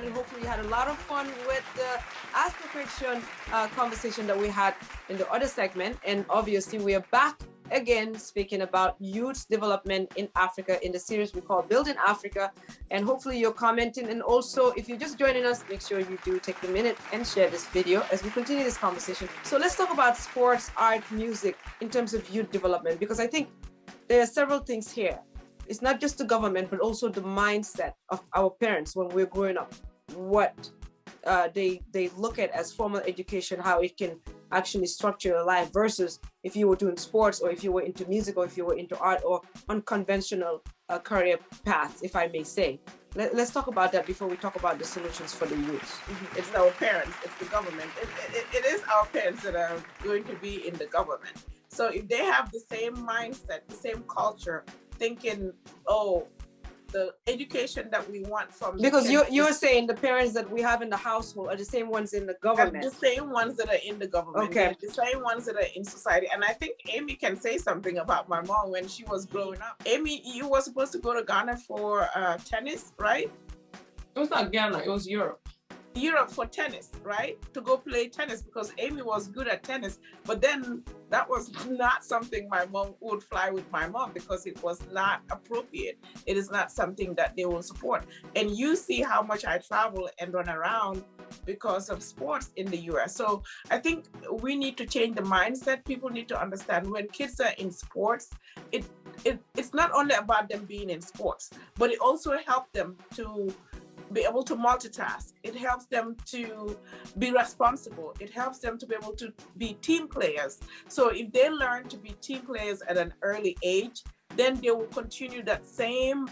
everyone, and hopefully you had a lot of fun with the Ask the Question conversation that we had in the other segment. And obviously, we are back again speaking about youth development in Africa in the series we call Building Africa. And hopefully you're commenting. And also, if you're just joining us, make sure you do take a minute and share this video as we continue this conversation. So let's talk about sports, art, music in terms of youth development, because I think there are several things here. It's not just the government, but also the mindset of our parents when we're growing up, what they look at as formal education, how it can actually structure your life versus if you were doing sports or if you were into music or if you were into art or unconventional career paths, if I may say. Let's talk about that before we talk about the solutions for the youth. It's our parents, it's the government. It is our parents that are going to be in the government. So if they have the same mindset, the same culture, thinking, oh, the education that we want from because you're saying the parents that we have in the household are the same ones in the government. The same ones that are in the government. Okay. The same ones that are in society. And I think Amy can say something about my mom when she was growing up. Amy, you were supposed to go to Ghana for tennis, right? It was not Ghana, it was Europe. Europe for tennis, right? To go play tennis because Amy was good at tennis. But then that was not something my mom would fly with my mom because it was not appropriate. It is not something that they will support. And you see how much I travel and run around because of sports in the US. So I think we need to change the mindset. People need to understand when kids are in sports, it's not only about them being in sports, but it also helps them to be able to multitask. It helps them to be responsible. It helps them to be able to be team players. So if they learn to be team players at an early age, then they will continue that same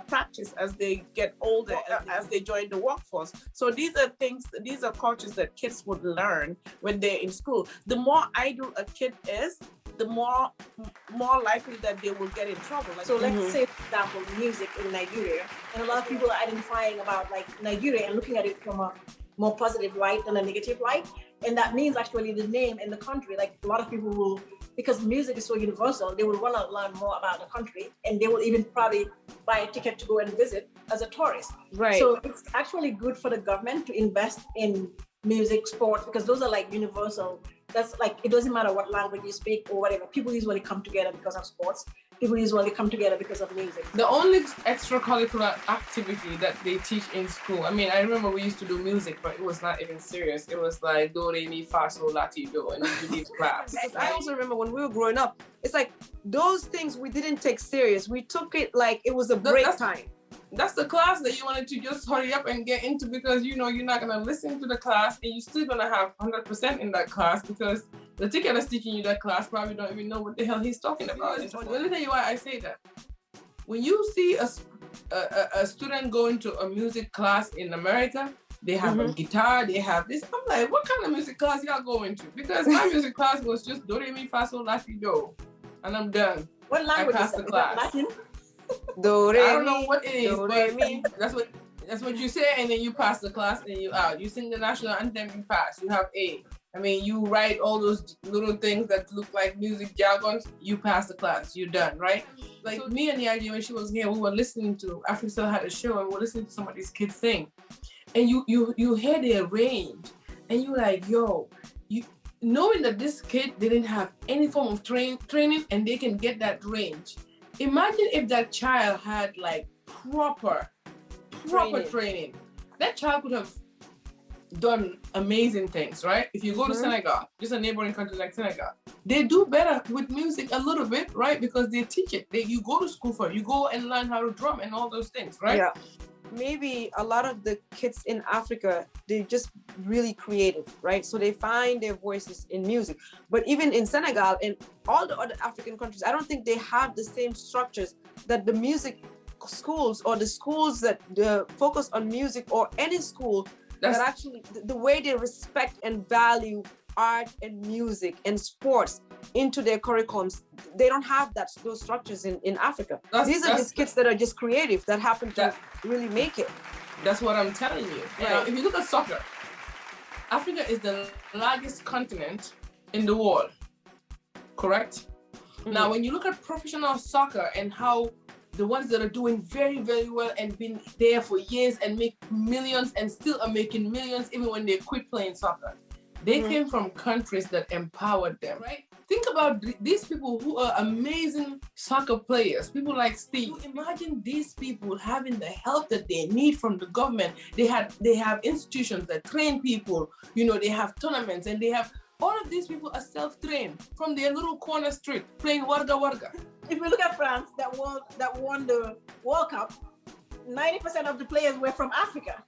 practice as they get older, as they join the workforce. So these are cultures that kids would learn when they're in school. The more idle a kid is, the more likely that they will get in trouble. So let's say, for example, music in Nigeria, and a lot of people are identifying about like Nigeria and looking at it from a more positive light than a negative light. And that means actually the name in the country, like a lot of people will, because music is so universal, they will want to learn more about the country and they will even probably buy a ticket to go and visit as a tourist. Right. So it's actually good for the government to invest in music, sports, because those are like universal. That's like, it doesn't matter what language you speak or whatever. People usually come together because of sports. People usually come together because of music. The only extracurricular activity that they teach in school, I mean, I remember we used to do music, but it was not even serious. It was like do, re, mi, fa, sol, la, ti, do, and you do these claps. I also remember when we were growing up, it's like those things we didn't take serious. We took it like it was a break time. That's the class that you wanted to just hurry up and get into because you know you're not going to listen to the class and you're still going to have 100% in that class because the teacher that's teaching you that class probably don't even know what the hell he's talking about. Let me tell you why I say that. When you see a student going to a music class in America, they have a guitar, they have this. I'm like, what kind of music class y'all going to? Because my music class was just do, re, mi, fa, sol, la, ti, do. And I'm done. What language I passed the class. Latin? Do, re, I don't know what it is, do, but re, mi. that's what you say, and then you pass the class, and you out. You sing the national anthem, you pass. You have A. I mean, you write all those little things that look like music jargons. You pass the class. You're done, right? Like so, me and the idea when she was here, we were listening to Africa had a show, and we were listening to some of these kids sing, and you hear their range, and you're like, yo, knowing that this kid didn't have any form of training, and they can get that range. Imagine if that child had like proper training. That child could have done amazing things, right? If you go to Senegal, just a neighboring country like Senegal, they do better with music a little bit, right? Because they teach it. You go to school for it. You go and learn how to drum and all those things, right? Yeah. Maybe a lot of the kids in Africa, they're just really creative, right? So they find their voices in music. But even in Senegal and all the other African countries, I don't think they have the same structures that the music schools or the schools that focus on music or any school that actually, the way they respect and value art and music and sports into their curriculums, they don't have those structures in Africa. These are just kids that are just creative, that happen to really make it. That's what I'm telling you. Right. If you look at soccer, Africa is the largest continent in the world, correct? Now, when you look at professional soccer and how the ones that are doing very, very well and been there for years and make millions and still are making millions even when they quit playing soccer. They came from countries that empowered them, right? Think about these people who are amazing soccer players, people like Steve. Imagine these people having the help that they need from the government. They have institutions that train people, they have tournaments, and they have all of these people are self-trained from their little corner street playing warga warga. If we look at France that won the World Cup, 90% of the players were from Africa,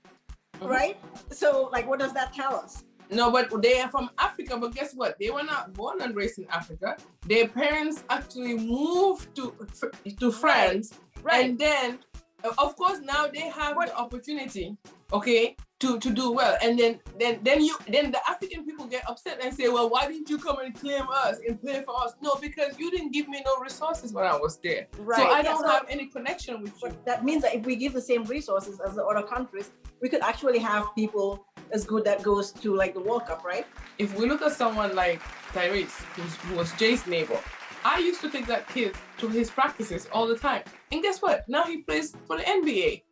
right? So like, what does that tell us? No, but they are from Africa, but guess what? They were not born and raised in Africa. Their parents actually moved to France. Right. And then, of course, now they have the opportunity, okay, to do well. And then the African people get upset and say, well, why didn't you come and claim us and play for us? No, because you didn't give me no resources when I was there. Right. So I don't have any connection with you. That means that if we give the same resources as the other countries, we could actually have people as good that goes to like the World Cup, right? If we look at someone like Tyrese, who was Jay's neighbor, I used to take that kid to his practices all the time. And guess what? Now he plays for the NBA.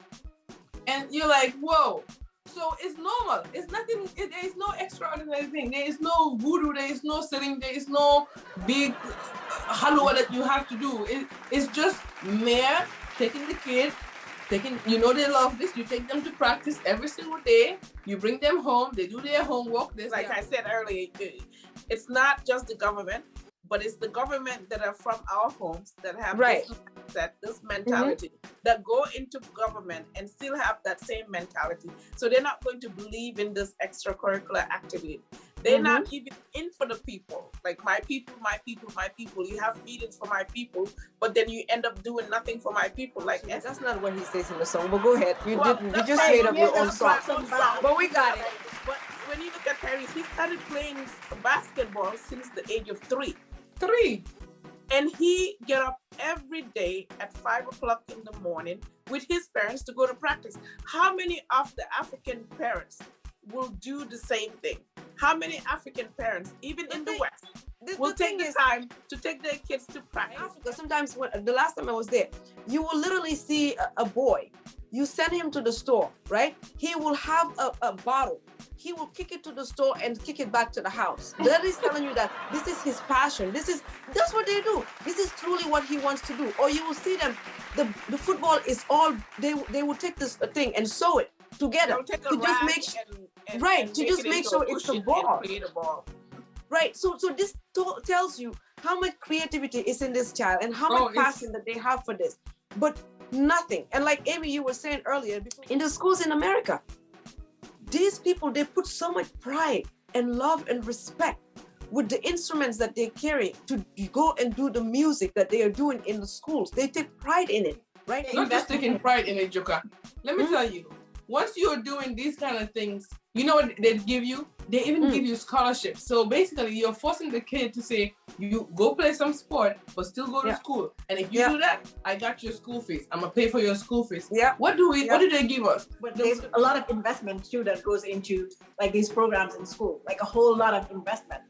And you're like, whoa. So it's normal. It's nothing, there is no extraordinary thing. There is no voodoo, there is no setting, there is no big halwa that you have to do. It's just Mayor taking the kid, they love this. You take them to practice every single day. You bring them home. They do their homework. Like I said earlier, it's not just the government, but it's the government that are from our homes that have this mentality, that go into government and still have that same mentality. So they're not going to believe in this extracurricular activity. They're not even in for the people. Like my people, my people, my people. You have meetings for my people, but then you end up doing nothing for my people. Like that's not what he says in the song. But go ahead. You just made up your own song. But we got it. But when you look at Tyrese, he started playing basketball since the age of 3. And he get up every day at 5 o'clock in the morning with his parents to go to practice. How many of the African parents will do the same thing? How many African parents, even in the West, will take the time to take their kids to practice? Africa, sometimes the last time I was there, you will literally see a boy. You send him to the store, right? He will have a bottle. He will kick it to the store and kick it back to the house. That is telling you that this is his passion. That's what they do. This is truly what he wants to do. Or you will see them, the football is all, they will take this thing and sew it together to just make sure it's a ball. Right. So this tells you how much creativity is in this child and how much passion that they have for this. But nothing. And like Amy, you were saying earlier, in the schools in America, these people, they put so much pride and love and respect with the instruments that they carry to go and do the music that they are doing in the schools. They take pride in it, right? Not just taking pride in it, Joka. Let me tell you, once you're doing these kind of things, you know what they give you? They even give you scholarships. So basically, you're forcing the kid to say, you go play some sport, but still go to school. And if you do that, I got your school fees. I'm going to pay for your school fees. Yeah. What do they give us? But there's a lot of investment too that goes into like these programs in school, like a whole lot of investment,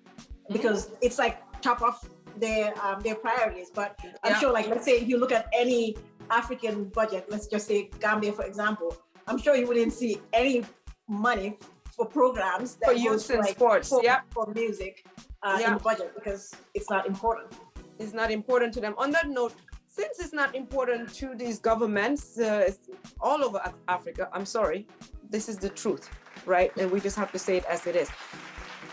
because it's like top of their priorities. But I'm sure, like, let's say if you look at any African budget, let's just say Gambia, for example, I'm sure you wouldn't see any money for programs that for youth and sports, for music in the budget, because it's not important. It's not important to them. On that note, since it's not important to these governments all over Africa, I'm sorry, this is the truth, right? And we just have to say it as it is.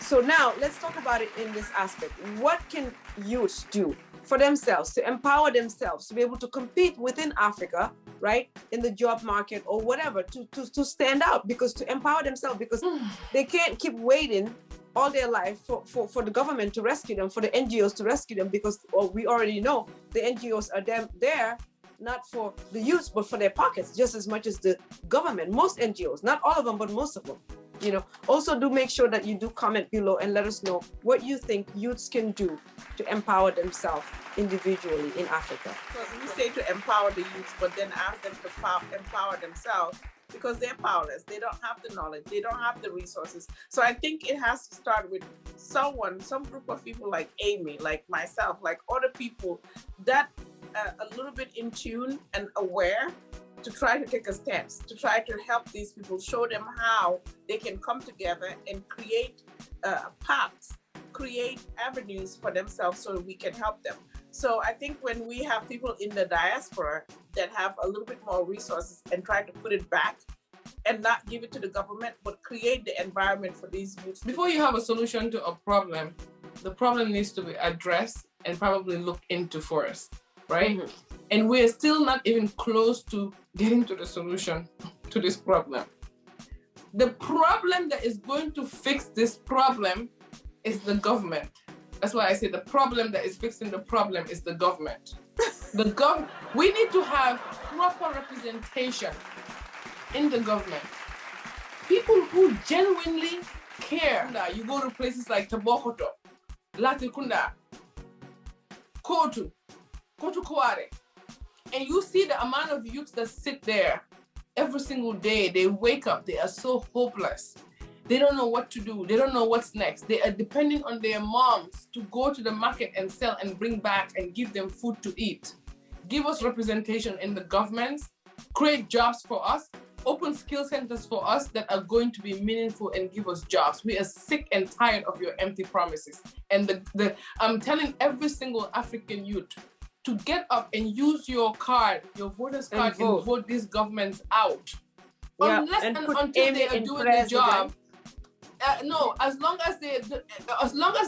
So now let's talk about it in this aspect. What can youths do for themselves to empower themselves to be able to compete within Africa, right, in the job market or whatever, to stand out, because to empower themselves, because they can't keep waiting all their life for the government to rescue them, for the NGOs to rescue them, because we already know the NGOs are there not for the youth, but for their pockets just as much as the government. Most NGOs, not all of them, but most of them. You know, also do make sure that you do comment below and let us know what you think youths can do to empower themselves individually in Africa. Because we say to empower the youth, but then ask them to empower themselves, because they're powerless. They don't have the knowledge. They don't have the resources. So I think it has to start with some group of people like Amy, like myself, like other people that a little bit in tune and aware to try to take a steps, to try to help these people, show them how they can come together and create paths, create avenues for themselves so we can help them. So I think when we have people in the diaspora that have a little bit more resources and try to put it back and not give it to the government, but create the environment for these youths. Before you have a solution to a problem, the problem needs to be addressed and probably looked into first, right? Mm-hmm. And we're still not even close to getting to the solution to this problem. The problem that is going to fix this problem is the government. That's why I say the problem that is fixing the problem is the government. We need to have proper representation in the government. People who genuinely care. You go to places like Tabokoto, Latikunda, Kotu Koware, and you see the amount of youths that sit there every single day. They wake up, they are so hopeless. They don't know what to do. They don't know what's next. They are depending on their moms to go to the market and sell and bring back and give them food to eat. Give us representation in the governments, create jobs for us, open skill centers for us that are going to be meaningful and give us jobs. We are sick and tired of your empty promises. And I'm telling every single African youth to get up and use your card, your voter's card, and vote these governments out. Yeah, Unless and until they are doing the job. No, as long as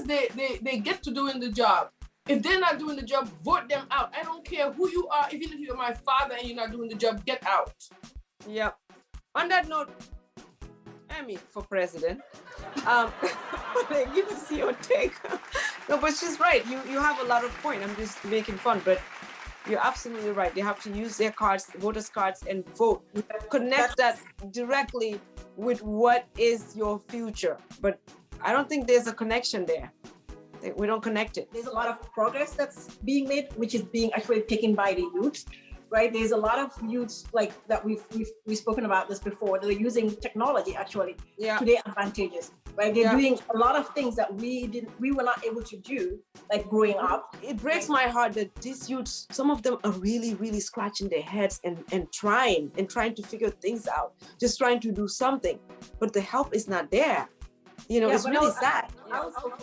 they get to doing the job. If they're not doing the job, vote them out. I don't care who you are, even if you're my father and you're not doing the job, get out. Yeah. On that note, Amy for president. Give us your take. No, but she's right. You have a lot of points. I'm just making fun, but you're absolutely right. They have to use their cards, voters' cards, and vote. Connect that directly with what is your future. But I don't think there's a connection there. We don't connect it. There's a lot of progress that's being made, which is being actually taken by the youth, right? There's a lot of youths like that we've spoken about this before. They're using technology actually to their advantages, right? They're doing a lot of things that we were not able to do, like growing up. It breaks my heart that these youths, some of them are really, really scratching their heads and trying to figure things out, just trying to do something, but the help is not there. It's really sad. I also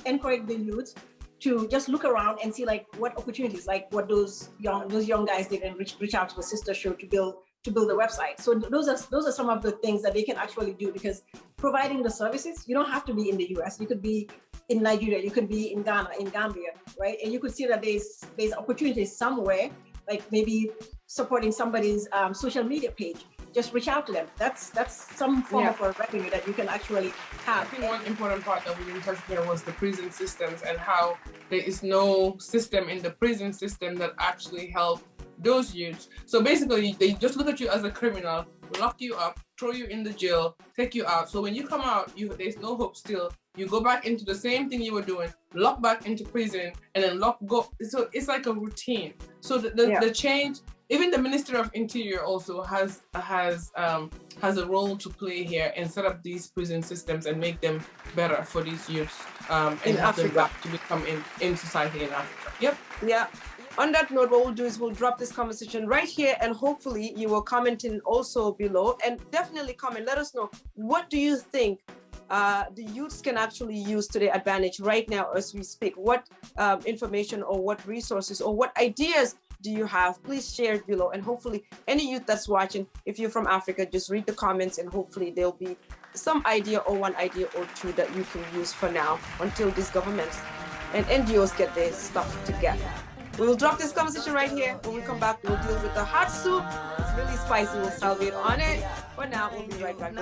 encourage the youth to just look around and see like what opportunities, like what those young guys did and reach out to the sister show to build the website. So those are some of the things that they can actually do, because providing the services, you don't have to be in the US. You could be in Nigeria, you could be in Ghana, in Gambia, right? And you could see that there's opportunities somewhere, like maybe supporting somebody's social media page. Just reach out to them. That's some form of a revenue that you can actually have. I think one important part that we didn't touch here was the prison systems and how there is no system in the prison system that actually help those youths. So basically, they just look at you as a criminal, lock you up, throw you in the jail, take you out. So when you come out, there's no hope still. You go back into the same thing you were doing, lock back into prison, and then go. So it's like a routine. So the change. Even the Ministry of Interior also has a role to play here and set up these prison systems and make them better for these youths and in help them Africa back to become in society in Africa. Yep. Yeah. On that note, what we'll do is we'll drop this conversation right here, and hopefully you will comment in also below, and definitely comment. Let us know, what do you think the youths can actually use to their advantage right now as we speak? What information or what resources or what ideas do you have? Please share it below, and hopefully any youth that's watching, if you're from Africa, just read the comments and hopefully there'll be some idea or one idea or two that you can use for now until these governments and NGOs get their stuff together. We will drop this conversation right here. When we come back, we'll deal with the hot soup. It's really spicy. We'll salivate on it. For now, we'll be right back.